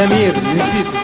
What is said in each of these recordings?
سمير نسيته.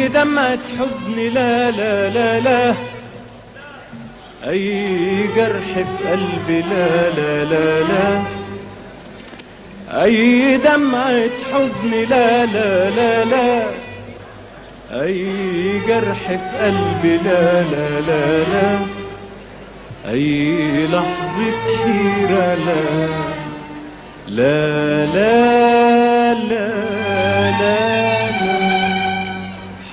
أي دمعة حزن لا لا لا لا، أي جرح في قلبي لا لا لا لا، أي دمعة حزن لا لا لا لا، أي جرح في قلبي لا لا لا لا، أي لحظة حيرة لا لا لا لا لا لا،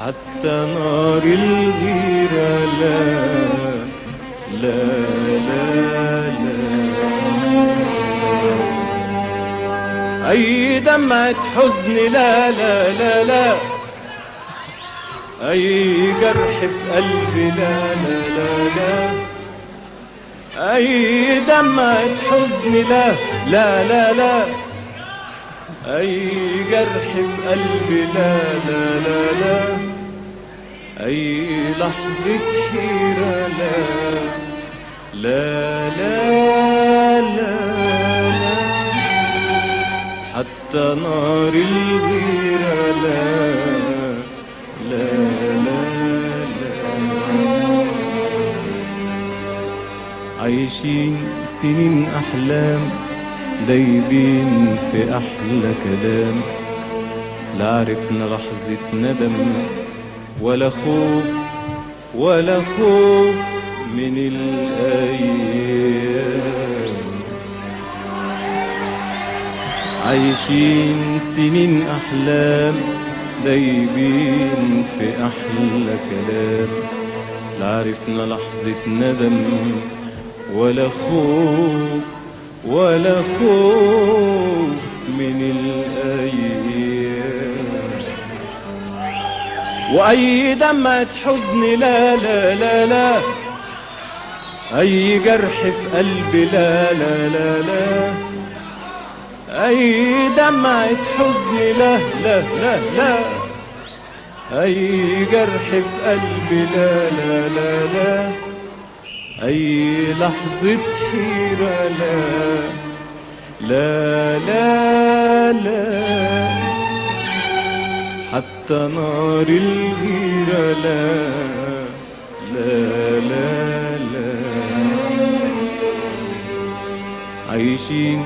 حتى نار الغيرة لا لا لا لا، أي دمعة حزن لا لا لا لا، أي جرح في قلبي لا لا لا لا، أي دمعة حزن لا لا لا لا، أي جرح في قلبي لا لا لا لا، أي لحظة حيرة لا لا لا لا لا، حتى نار الغيرة لا لا لا لا، عايشين سنين أحلام دايبين في أحلى كلام، لا عرفنا لحظة ندم ولا خوف ولا خوف من الأيام، عايشين سنين أحلام دايبين في أحلى كلام، لا عرفنا لحظة ندم ولا خوف ولا خوف من الأيام، وأي دمعة حزن لا لا لا لا، أي جرح في قلبي لا لا لا لا، أي دمعة حزن لا لا لا لا، أي جرح في قلبي لا لا لا لا، أي لحظة حيرة لا لا لا لا، حتى نار الغيرة لا لا لا لا، عايشين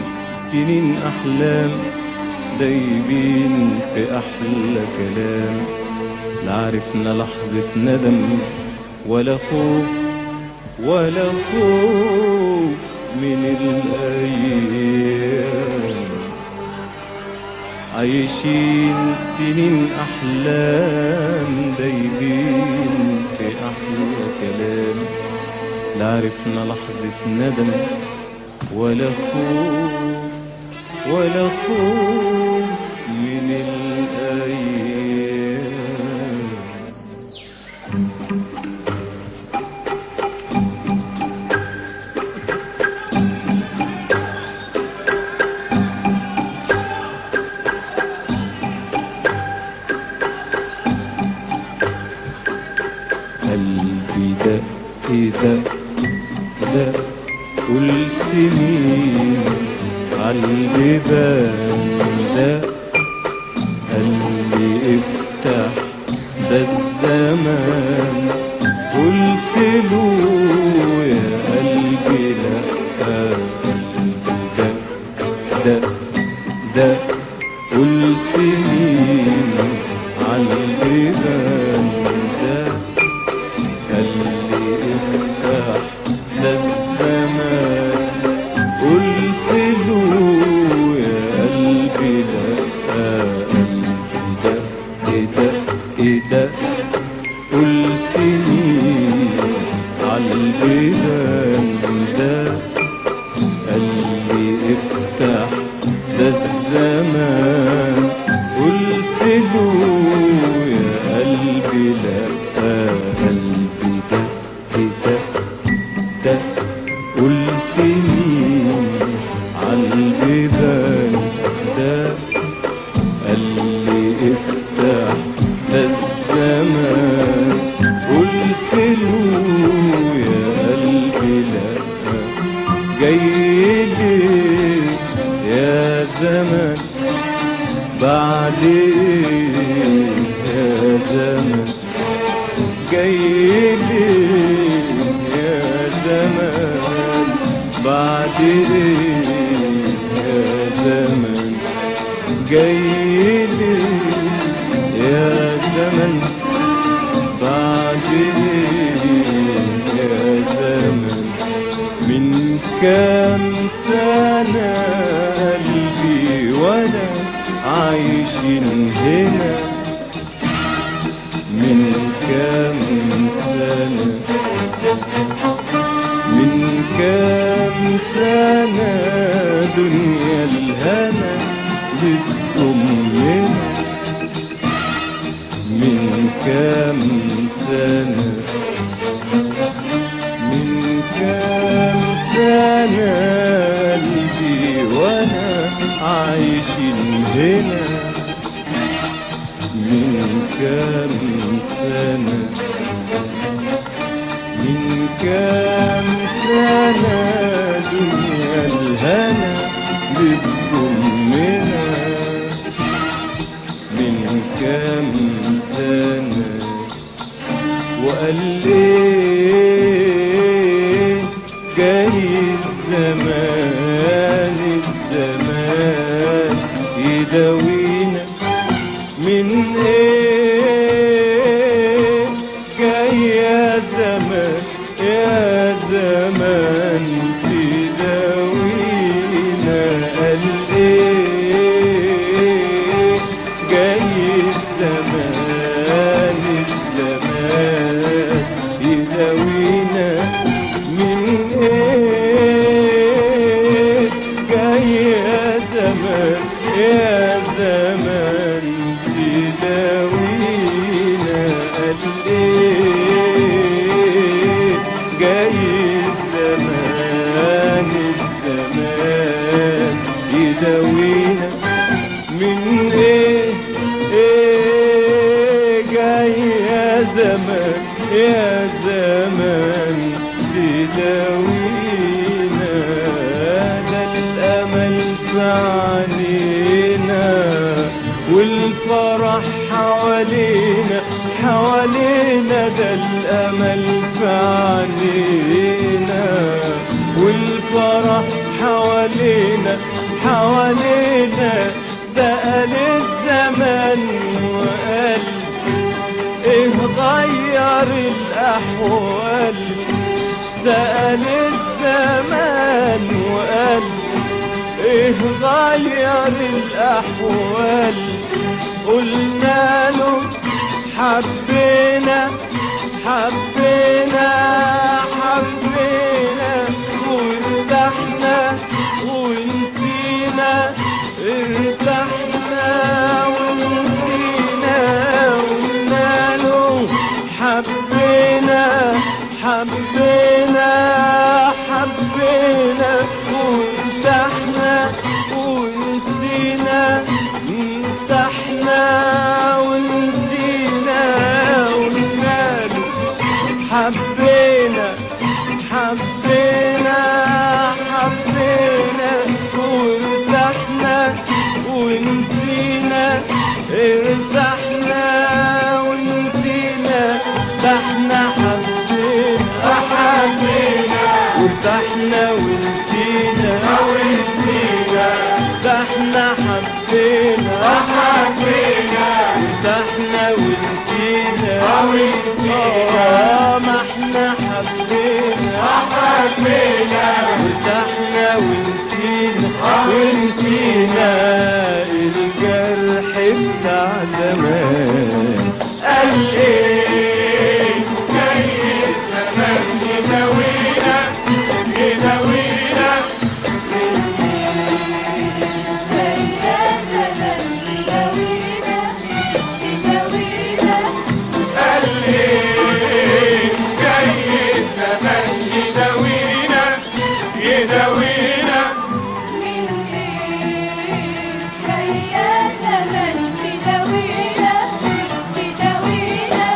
سنين أحلام دايبين في أحلى كلام، لا عرفنا لحظة ندم ولا خوف ولا خوف من الأيام، عايشين سنين أحلام دايبين في أحلى كلام، لا عرفنا لحظة ندم ولا خوف ولا خوف من الأيام. قلبي دق دق دق، قلت مين عالبيبان دق، قلبي افتح ده الزمان، قلت له يا قلبي لأ، قلبي دق دق دق، قلت مين عالبيبان دق، قلبي افتح ده الزمان، قلت له يا قلبي لأ، قلبي دق دق دق، قلت مين عالبيبان دق، قلبي افتح ده الزمان، قلت له يا قلبي لأ، قلبي دق دق دق، قلت مين عالبيبان دق، قلبي افتح ده الزمان، قلت له يا قلبي لأ، جاي ليه يا زمان بعد ايه يا زمان، جاي ليه يا زمان بعد ايه يا زمان جاي ليه يا زمان بعد ايه يا زمان من كام سنة قلبي وانا عايشين هنا من كام سنة من كام سنة دنيا الهنا بتضمنا من كام سنة من كام سنة قلبي وانا عايشين هنا من كام سنة من كام سنة دنيا الهنا بتضمنا من كام سنة وقال ليه جاي الزمان الزمان يداوينا من ايه جاي يا زمان يا زمان تداوينا قال ايه جاي الزمان الزمان يداوينا من ايه جاي يا زمان يا زمان تداوينا قال ايه جاي الزمان الزمان يداوينا من ايه ايه جاي يا زمان يا زمان تداوينا ده الامل في عينينا والفرح حوالينا حوالينا ده الامل في عينينا والفرح حوالينا حوالينا سأل الزمان وقال ايه غير الاحوال سأل الزمان وقال ايه غير الاحوال قلنا له حبينا حبينا حبينا وارتحنا ونسينا ارتحنا ونسينا قلنا له حبينا حبينا حبينا وارتحنا ونسينا ارتحنا ونسينا قلنا له حبينا حبينا حبينا وارتحنا ونسينا ارتحنا ونسينا ده احنا حبينا حبينا وارتحنا ونسينا ونسينا ده احنا حبينا حبينا وارتحنا ونسينا ونسينا ما احنا حبينا حبينا وارتحنا ونسينا ونسينا الجرح بتاع زمان قال ايه جاي الزمان يداوينا يداوينا يداوينا من ايه جاي يا زمان تداوينا تداوينا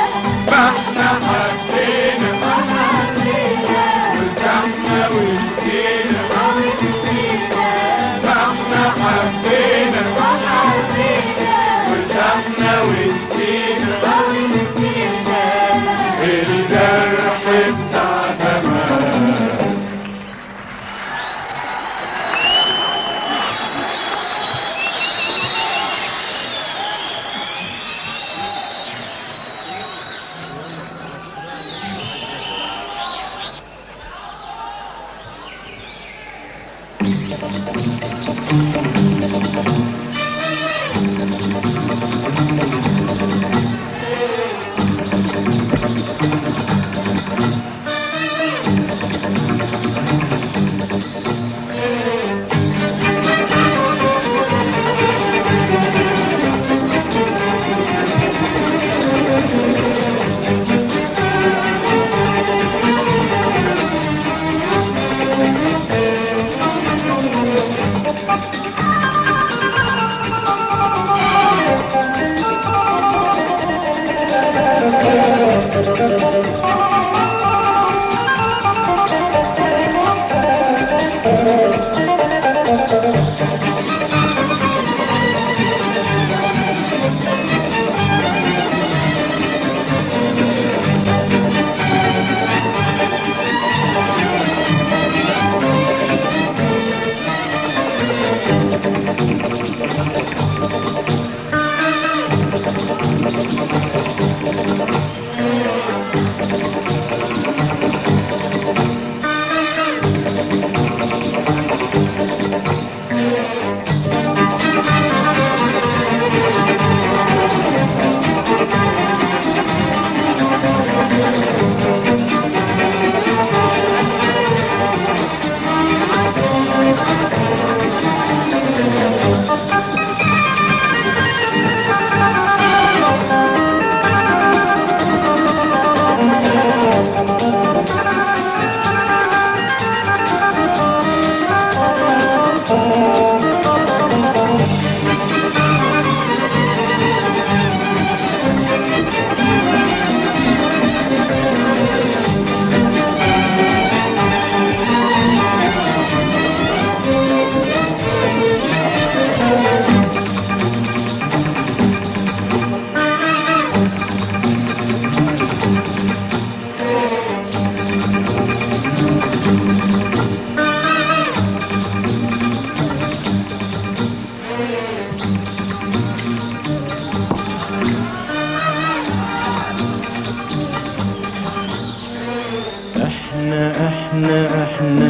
احنا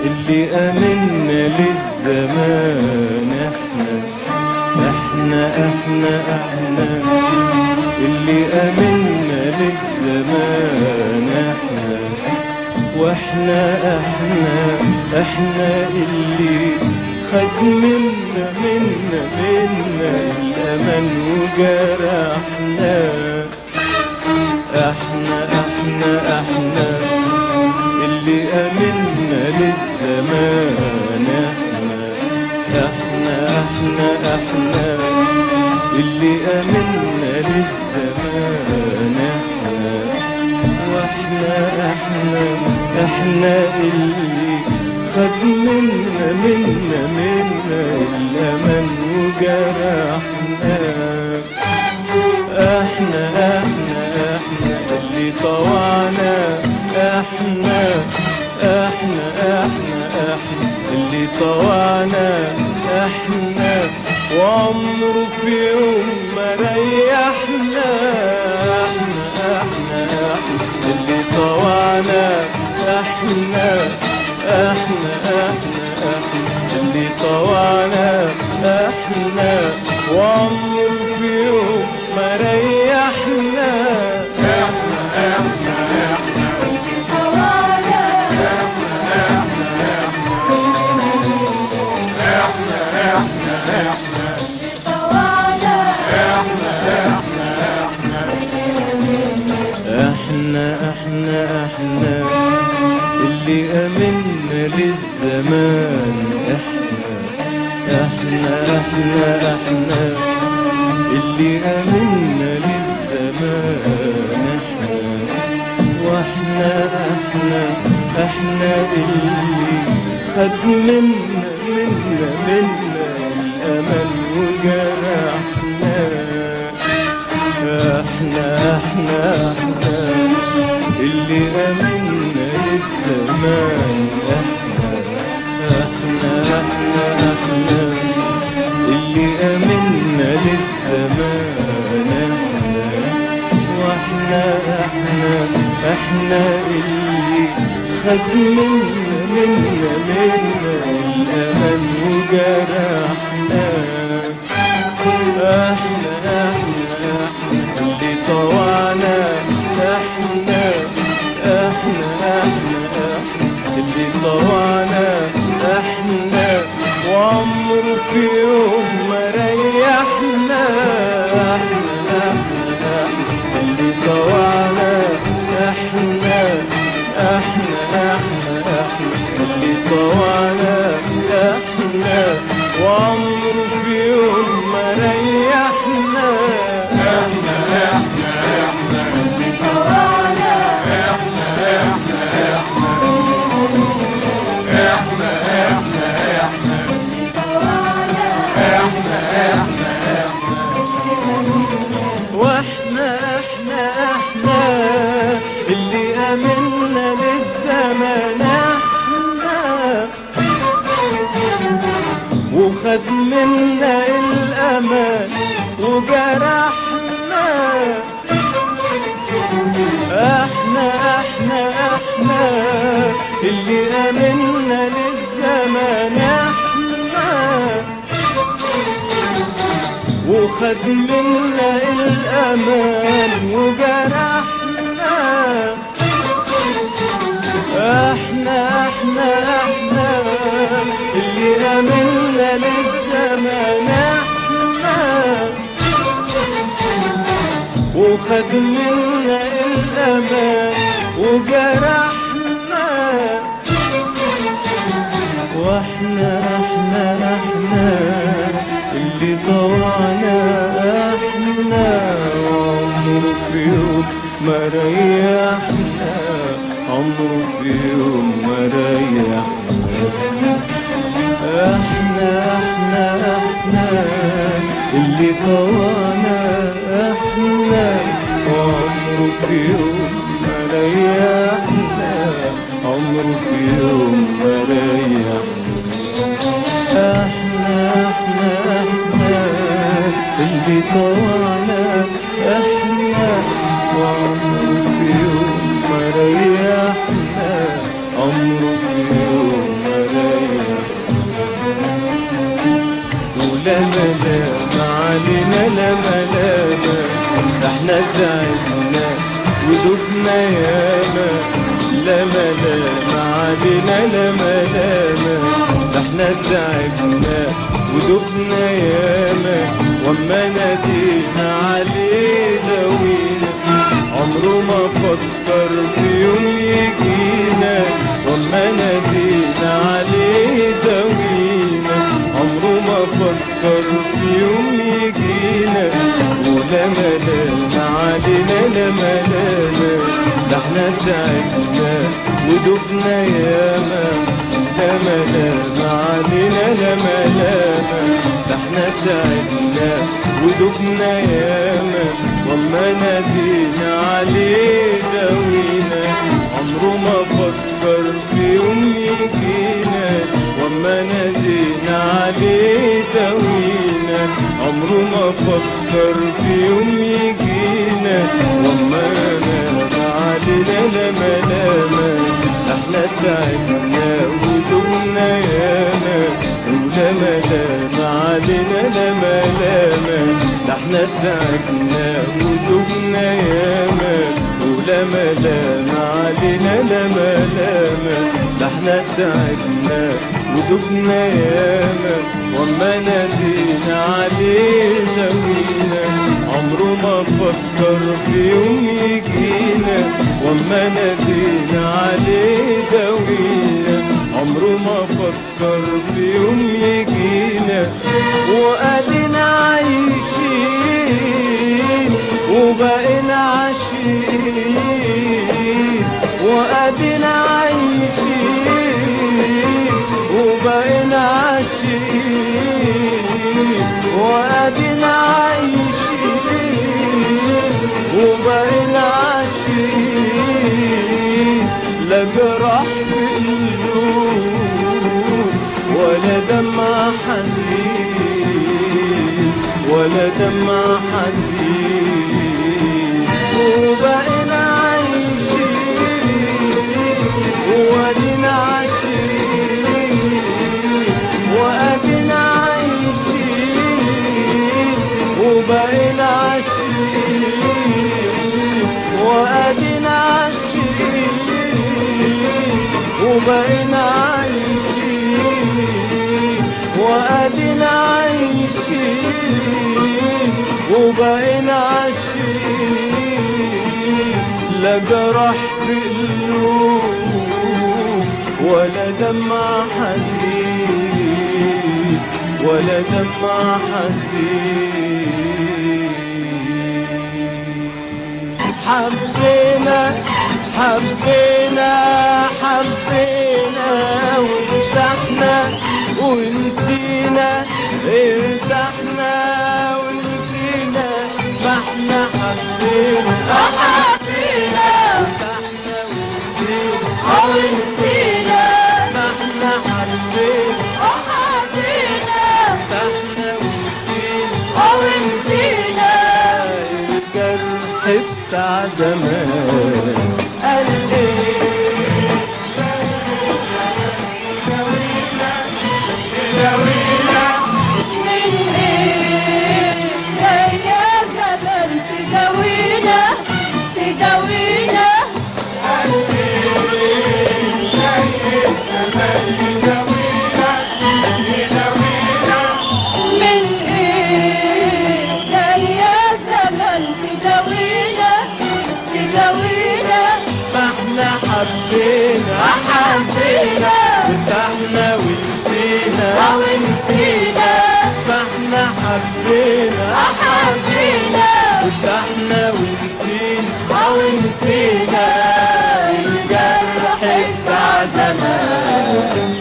اللي امنا للزمان، احنا اللي امنا للزمان، واحنا احنا اللي خد منا الأمل وجرحنا. احنا اللي أمنا للزمان، احنا اللي أمنا للزمان، واحنا احنا اللي خد منا الأمل وجرحنا. احنا اللي طوعنا، احنا اللي طوعنا، احنا وعمره في يوم ما ريحنا. احنا اللي طوعنا، احنا اللي طوعنا، احنا وعمره في يوم ما ريحنا. احنا اللي امنا للزمان، احنا اللي امنا للزمان، واحنا احنا اللي خد منا الامل وجرحنا. احنا اللي امنا للزمان، احنا اللي امنا للزمان، واحنا احنا اللي خد منا منا الأمل وجرحنا. احنا اللي طوعنا، احنا اللي طوعنا، احنا وعمره في يوم ما ريحنا. احنا اللي طوعنا، احنا اللي طوعنا، احنا وعمره في يوم ما ريحنا. احنا اللي طوعنا، احنا اللي طوعنا، واحنا اللي امنا للزمان. احنا وخد منا الامان وجرحنا. احنا اللي امنا للزمان. احنا وخد منا الامان وجرحنا. احنا اللي امنا للزمان. احنا وخد منا الامان وجرحنا. واحنا اللي طوعنا، احنا عمره في يوم ما ريحنا، عمره في يوم ما ريحنا. احنا اللي طوعنا، احنا عمره في يوم ما ريحنا، عمره في يوم ما ريحنا. احنا اللي طوعنا، احنا وعمره في يوم ما ريحنا، عمره في يوم ما ريحنا. ولا ملام علينا، لا ملام، احنا تعبنا ودبنا ياما. لا ملام علينا، لا ملام، احنا تعبنا ودبنا ياما. وما نادينا عليه داوينا، عمره ما فكر في يوم يجينا. وما نادينا عليه داوينا، عمره ما فكر في يوم يجينا. ولا ملام علينا، لا ملام، ده احنا تعبنا ودبنا ياما. لا ملام علينا، لا ملام، ده احنا تعبنا ودبنا ياما. وما نادينا عليه داوينا، عمره ما فكر في يوم يجينا. وما نادينا عليه داوينا، عمره ما فكر في يوم يجينا. وما نادى علينا، لا ملام، احنا تعبنا ودبنا ياما. ولا ملام علينا، لا ملام، ده احنا تعبنا ودبنا ياما. ولا ملام علينا، لا ملام، ده احنا تعبنا ودبنا ياما. وما نادينا عليه داوينا، عمره ما فكر في يوم يجينا. وما نادينا عليه داوينا، عمره ما فكر في يوم يجينا. وقالنا عايشين وبقينا عاشقين. وقالنا عايشين وبقينا عاشقين. وقالنا عايشين وبقينا عاشقين. لا جرح في قلوب ولا دمع حزين، ولا دمع حزين. وبقينا عايشين وادينا عايشين. وبقينا عايشين وادينا عايشين وبقينا عايشين، لا جرح في قلوب ولا دمع حزين ولا دمع حزين. حبينا حبينا حبينا وارتحنا ونسينا، ارتحنا ونسينا، ما احنا حبينا حبينا ارتحنا ونسينا، ونسينا، ما احنا حبينا حبينا ارتحنا ونسينا، ونسينا. الجرح بتاع زمان قال ايه؟ من ايه جاي يا زمن تداوينا تداوينا؟ من ايه جاي يا زمن تداوينا تداوينا؟ ما احنا حبينا حبينا ارتحنا ونسينا، ونسينا، ما احنا حبينا حبينا ارتحنا ونسينا، ونسينا. الجرح بتاع زمان.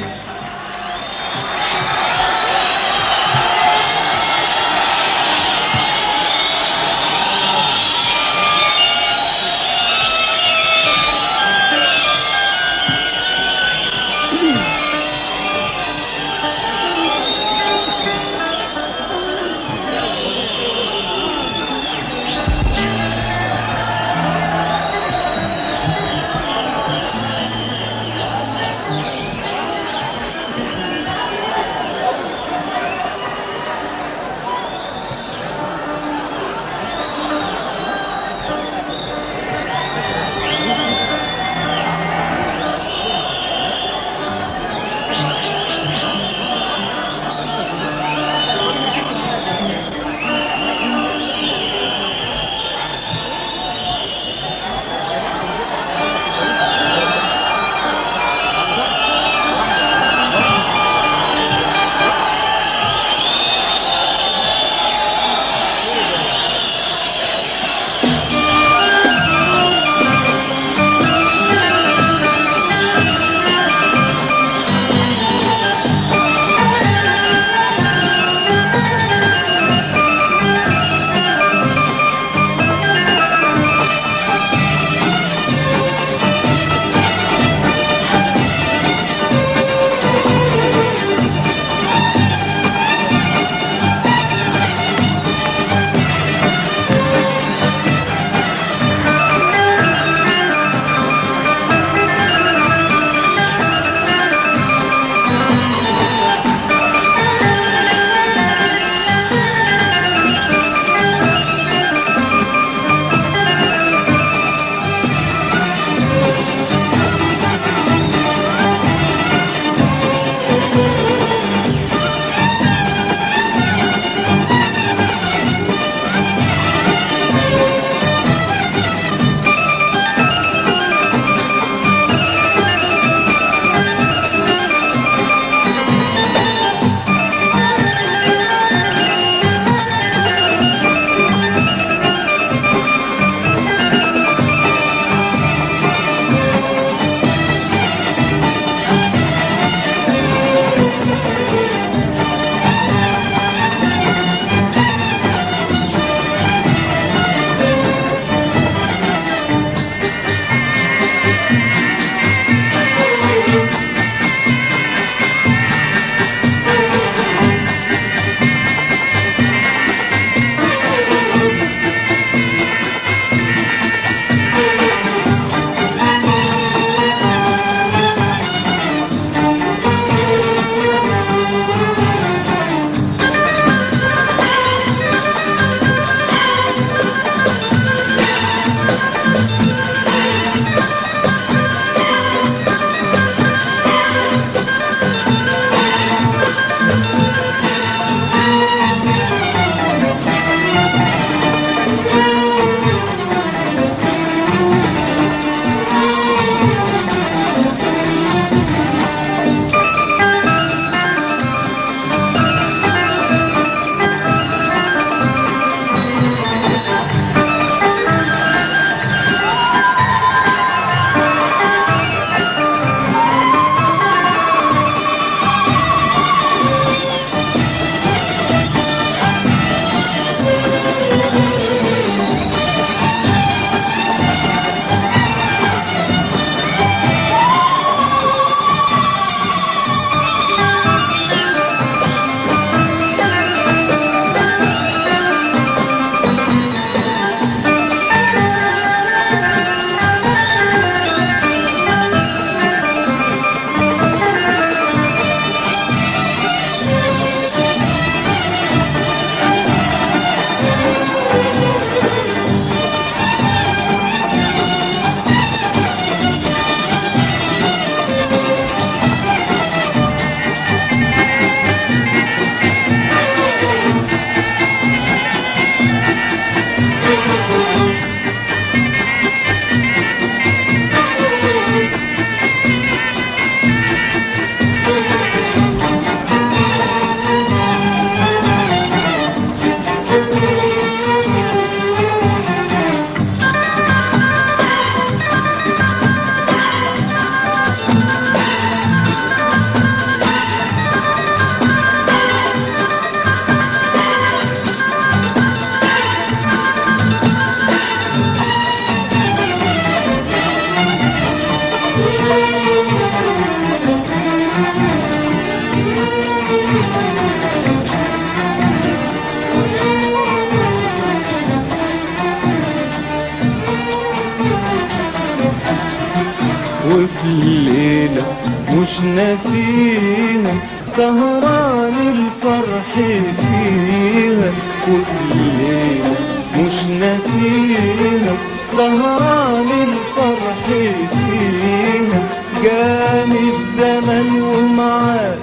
مش ناسيها، سهران الفرح فيها وفي الليلة مش ناسيها، سهران الفرح فيها. جاني الزمن ومعاه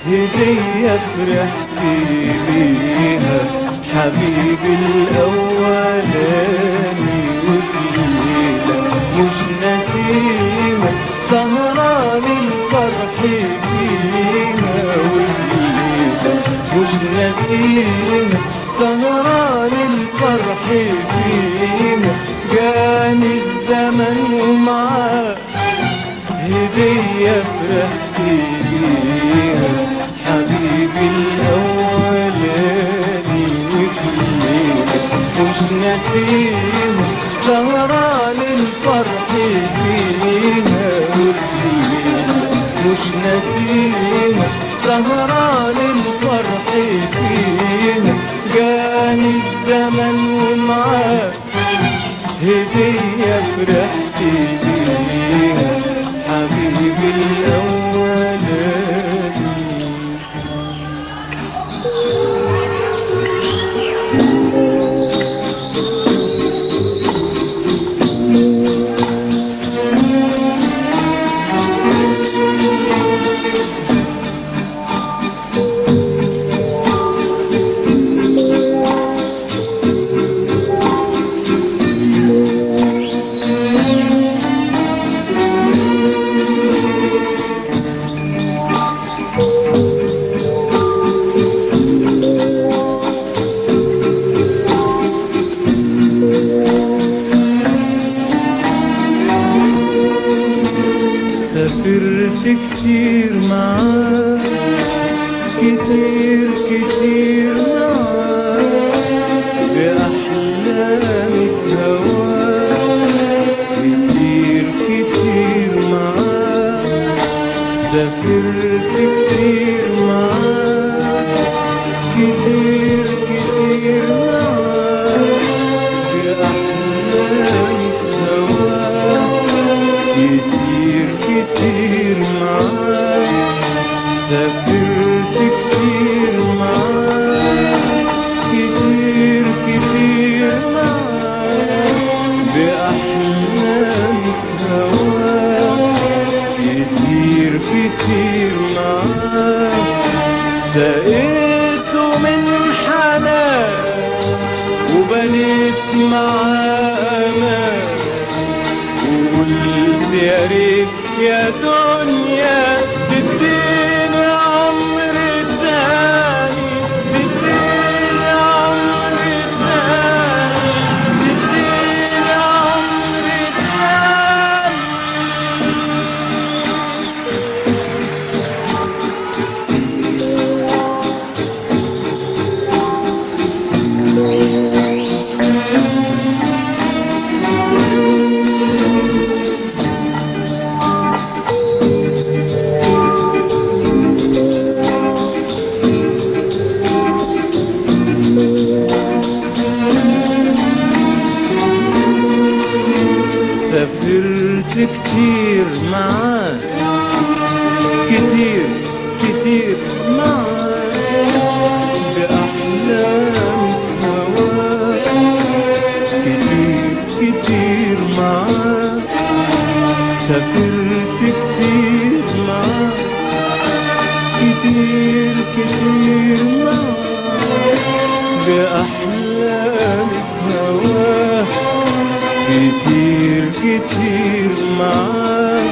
هدية فرحت بيها، حبيبي الأولاني وفي الليلة مش ناسيها، سهران الفرح فيها وفي الليلة مش ناسيها، سهران الفرح فيها. جاني الزمن ومعاه هدية فرحت بيها، حبيبي الأولاني وفي الليلة مش ناسيها، سهران الفرح فيها وفي الليلة مش ناسيها، سهران الفرح فيها. جاني الزمن ومعاه هدية فرحت بيها، حبيبي الأولاني. سافرت كتير معاه، كتير كتير معاه، بأحلامي في هواه، كتير كتير معاه. سافرت كتير معاه، كتير كتير معاه، بأحلامي في هواه، كتير كتير معاه. سافرت كتير معاه، كتير كتير معاه، بأحلامي في هواه، كتير كتير معاه. سقيته من حنان وبنيت معاه أمان، وقلت يا ريت يا دنيا تديني عمر تاني، تديني عمر تاني، تديني عمر تاني. سافرت كتير معاه، كتير كتير معاه، بأحلامي في هواه، كتير كتير معاه. سافرت كتير معاه، كتير كتير معاه، بأحلامي في هواه، كتير كتير معاه.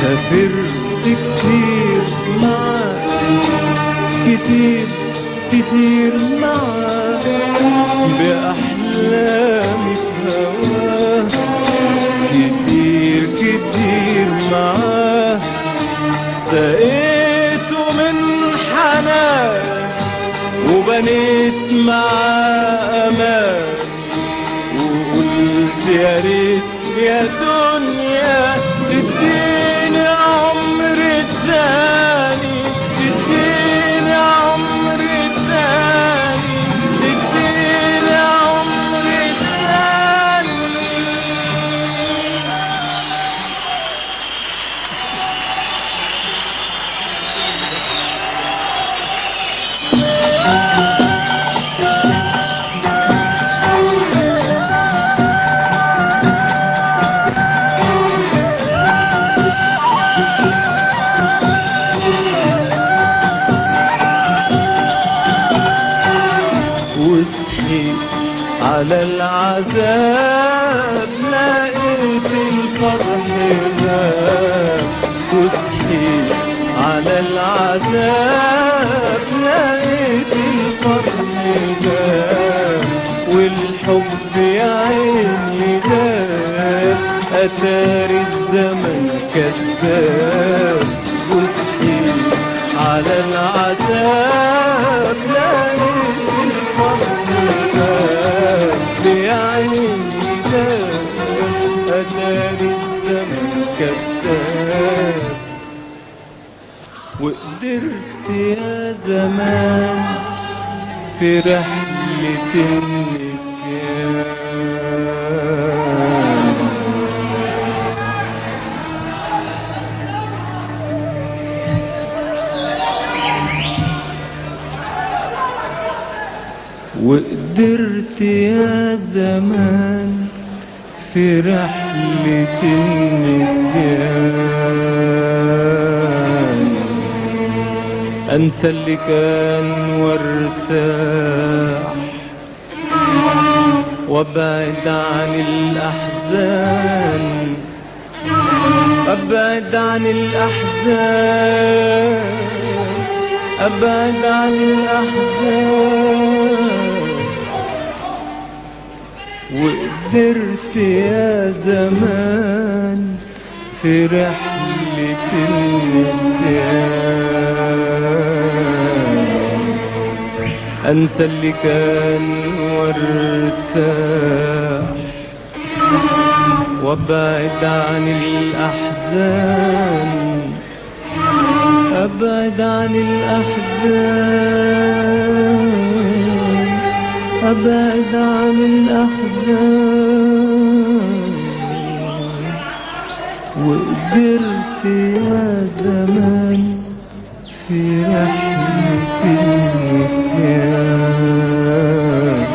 سافرت كتير معاه، كتير كتير معاه، بأحلامي في هواه، كتير كتير معاه. سقيته من حنان وبنيت معاه أمان، وقلت يا ريت يا دنيا تديني عمر تاني، تديني عمر تاني، تديني عمر تاني. على العذاب لقيت الفرح غاب وصحيت على العذاب لقيت الفرح غاب والحب يا عيني غاب أتاري الزمن كذاب وصحيت على العذاب لقيت الفرح غاب يا عيني غاب أتاري الزمن كذاب وقدرت يا زمان في رحلة النسيان وقدرت يا زمان في رحلة النسيان أنسى اللي كان وارتاح وابعد عن الأحزان أبعد عن الأحزان أبعد عن الأحزان وقدرت يا زمان في رحلة النسيان أنسى اللي كان وارتاح وابعد عن الأحزان أبعد عن الأحزان أبعد عن الأحزان وقدرت يا زمان في رحلة النسيان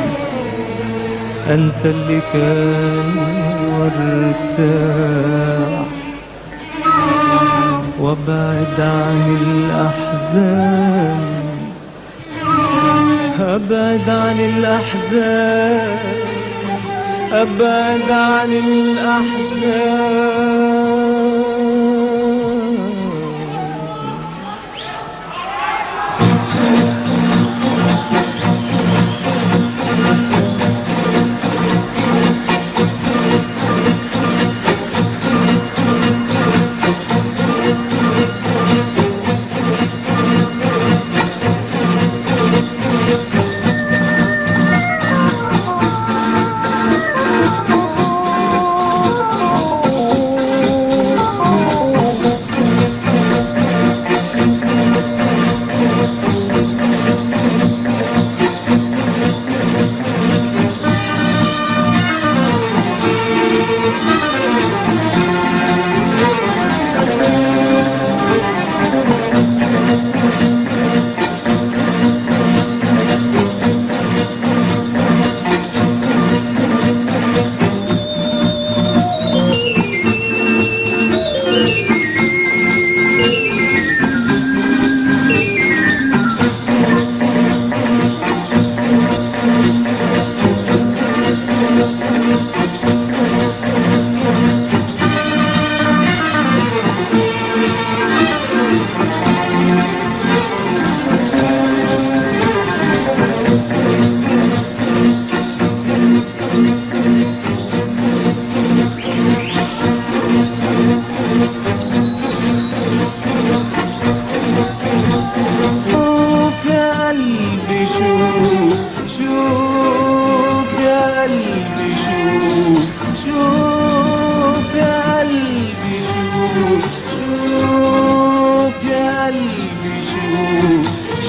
أنسى اللي كان وارتاح وابعد عن الأحزان أبعد عن الأحزان أبعد عن الأحزان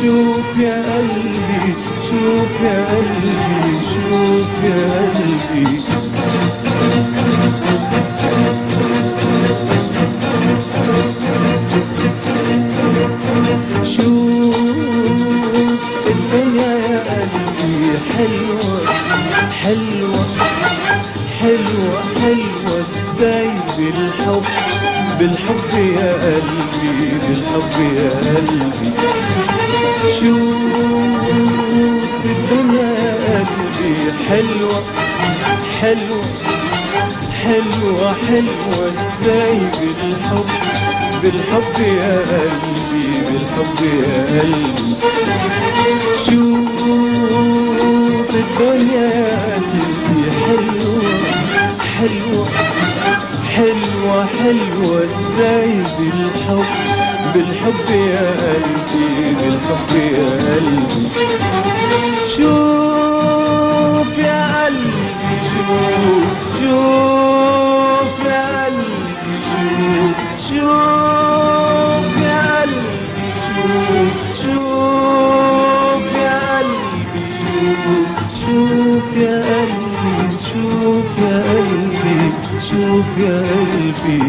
شوف يا قلبي شوف يا قلبي شوف يا قلبي شوف الدنيا يا قلبي حلوة حلوة حلوة حلوة ازاي بالحب بالحب يا قلبي بالحب يا قلبي شوف الدنيا يا قلبي حلوة حلوة حلوة حلوة ازاي بالحب بالحب يا قلبي بالحب يا قلبي شوف الدنيا يا قلبي حلوة حلوة حلوة حلوة ازاي بالحب بالحب يا قلبي بالحب يا قلبي شوف يا قلبي شوف يا قلبي شوف يا قلبي شوف يا قلبي شوف يا قلبي شوف يا قلبي شوف يا قلبي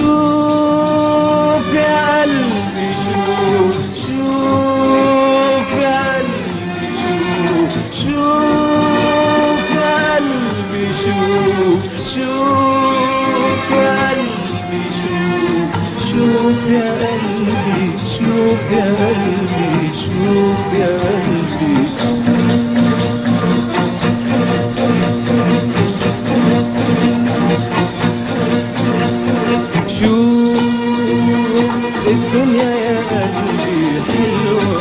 شوف يا قلبي شوف يا قلبي شوف يا قلبي شوف يا قلبي شوف يا قلبي شوف يا قلبي شوف يا قلبي شوف الدنيا يا قلبي حلوة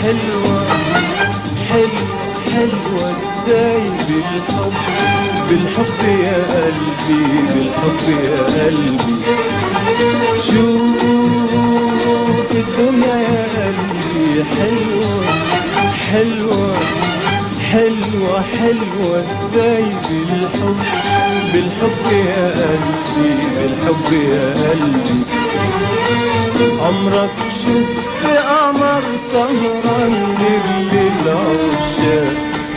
حلوة حلوة حلوة ازاي بالحب بالحب يا قلبي بالحب يا قلبي شوف الدنيا يا قلبي حلوة حلوة حلوة حلوة ازاي بالحب بالحب يا قلبي بالحب يا قلبي عمرك شفت قمر سهران غير للعشاق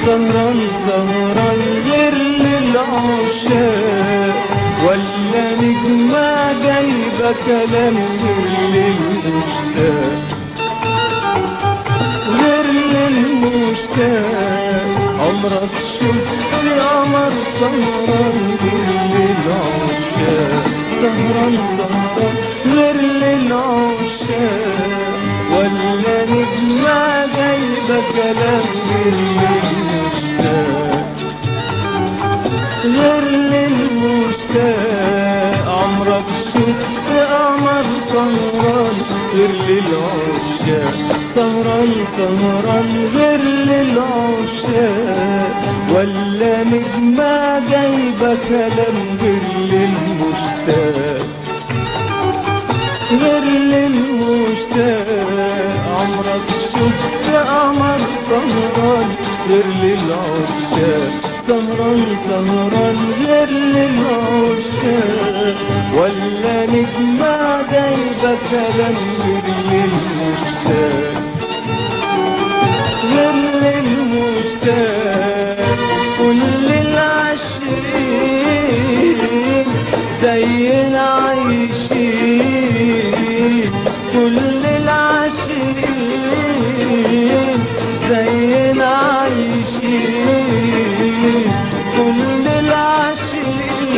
سهران سهران غير للعشاق ولا نجمة جايبة كلام غير للمشتاق غير للمشتاق عمرك شفت قمر سهران غير للعشاق سهران سهران غير للعشاق ولا نجمة جايبة كلام غير للمشتاق غير للمشتاق عمرك شفت قمر سهران غير للعشاق سهران سهران غير للعشاق ولا نجمة جايبة كلام غير للمشتاق غير للمشتاق عمرك شفت قمر سهران غير للعشاق سهران سهران غير للعشاق ولا نجمة جايبة كلام غير للمشتاق غير للمشتاق كل العاشقين زينا عايشين كل العاشقين زينا عايشين كل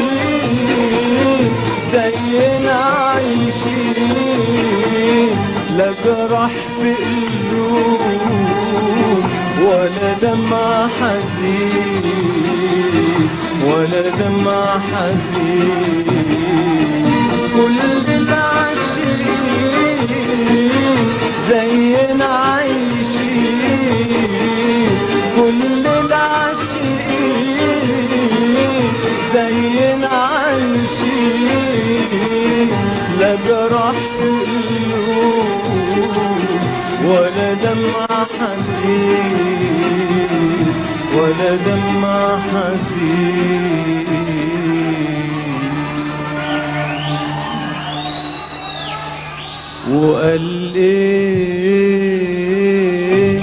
العاشقين زينا عايشين لا جرح في قلوب ولا دمع حزين ولا دمع حزين كل العاشقين زينا عايشين كل العاشقين زينا عايشين لا جرح في قلوب ولا دمع حزين ولا دمع حزين وقال ايه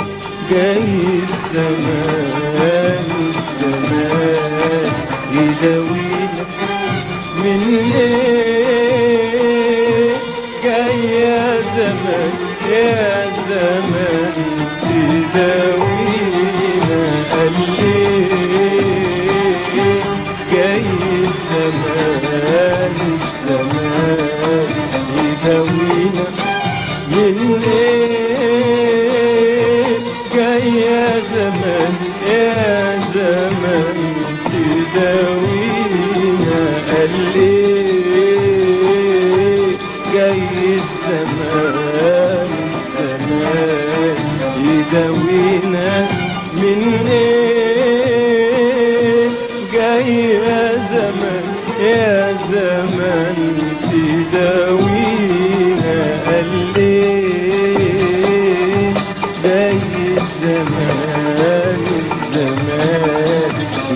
جاي الزمان الزمان يداوينا من ايه جاي يا زمان يا زمان تداوينا قال ايه جاي الزمان الزمان يداوينا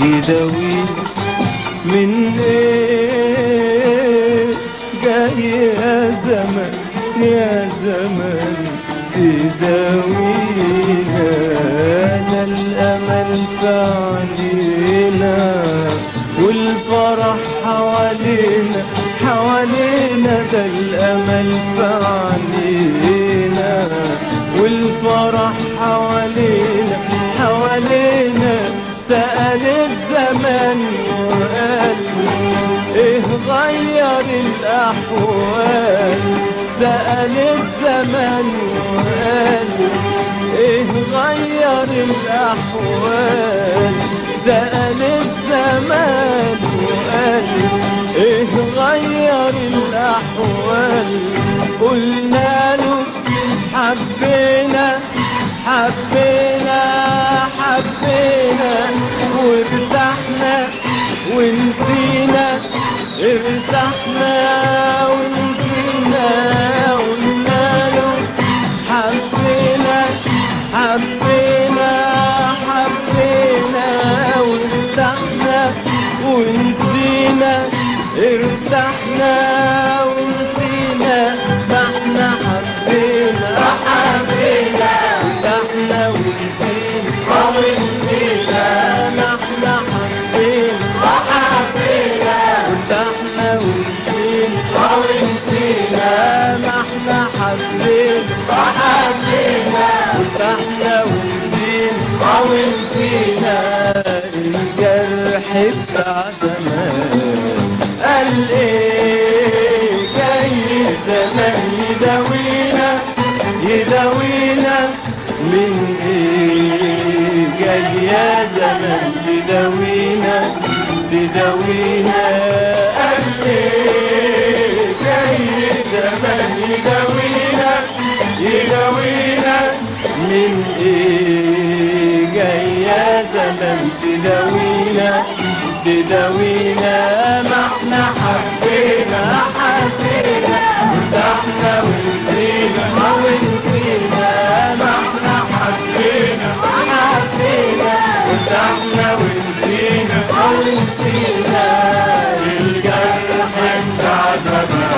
يداوينا من ايه جاي يا زمن يا زمن تداوينا. ده الامل في علينا والفرح حوالينا حوالينا. ده الامل في علينا والفرح حوالينا حوالينا. سأل الزمن وقال ايه غير الاحوال. سأل الزمن وقال ايه غير الاحوال. سأل الزمان وقال ايه غير الاحوال. قلنا له حبينا حبينا حبينا وارتحنا ونسينا ارتحنا ونسينا. قلنا له حبينا حبينا حبينا وارتحنا ونسينا ارتحنا ونسينا. ما احنا حبينا حبينا ارتحنا ونسينا ونسينا. ما احنا حبينا حبينا ارتحنا ونسينا ونسينا. ما احنا حبينا حبينا ارتحنا ونسينا ونسينا. الجرح بتاع زمان قال ايه جاي الزمان يداوينا يداوينا من ايه جاي يا زمان تداوينا تداوينا. قال ايه جاي الزمان يداوينا يداوينا من ايه جاي يا زمان تداوينا تداوينا. ما احنا حبينا حبينا ارتحنا ونسينا ونسينا. ما احنا حبينا حبينا ارتحنا ونسينا ونسينا. الجرح بتاع زمان